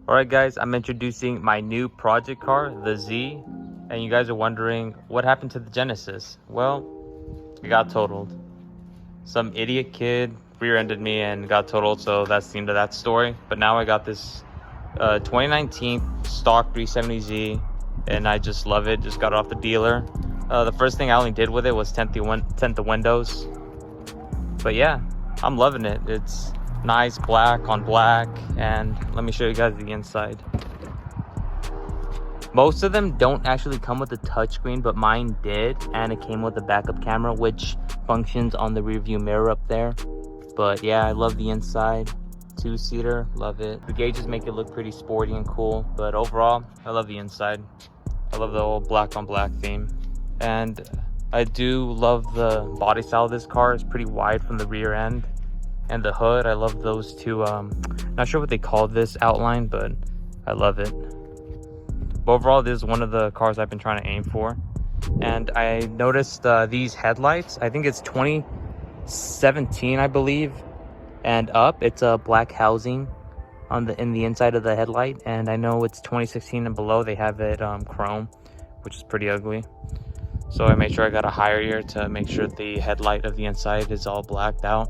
Alright guys, I'm introducing my new project car, the Z. And you guys are wondering, what happened to the Genesis? Well, it got totaled. Some idiot kid rear-ended me and got totaled, so that's the end of that story. But now I got this 2019 stock 370Z, and I just love it. Just got it off the dealer. The first thing I only did with it was tint the windows. But yeah, I'm loving it. It's nice black on black, and let me show you guys the inside. Most of them don't actually come with a touchscreen, but mine did, and it came with a backup camera which functions on the rear view mirror up there. But yeah, I love the inside. Two-seater, love it. The gauges make it look pretty sporty and cool, but overall I love the inside. I love the whole black on black theme, and I do love the body style of this car. It's pretty wide from the rear end. And the hood, I love those two, not sure what they call this outline, but I love it. But overall, this is one of the cars I've been trying to aim for. And I noticed these headlights, I think it's 2017, I believe, and up. It's a black housing on in the inside of the headlight. And I know it's 2016 and below, they have it chrome, which is pretty ugly. So I made sure I got a higher ear to make sure the headlight of the inside is all blacked out.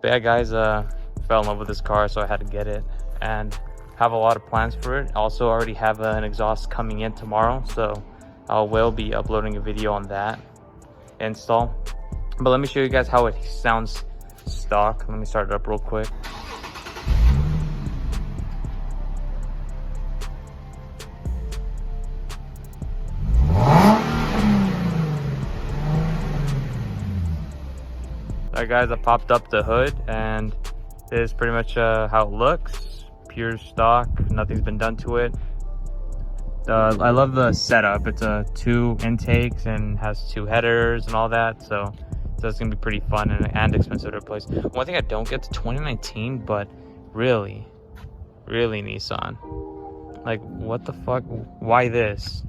But yeah guys, fell in love with this car, so I had to get it and have a lot of plans for it. Also already have an exhaust coming in tomorrow, so I will be uploading a video on that install. But let me show you guys how it sounds stock. Let me start it up real quick. Alright guys, I popped up the hood, and this is pretty much how it looks. Pure stock, nothing's been done to it. I love the setup. It's two intakes and has two headers and all that, so it's gonna be pretty fun and expensive to replace. One thing I don't get to 2019, but really Nissan, like what the fuck, why this?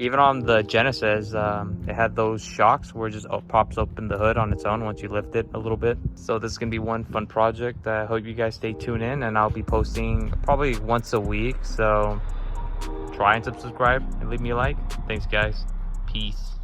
Even on the Genesis, it had those shocks where it just pops open the hood on its own once you lift it a little bit. So this is gonna be one fun project. I hope you guys stay tuned in, and I'll be posting probably once a week. So try and subscribe and leave me a like. Thanks guys. Peace.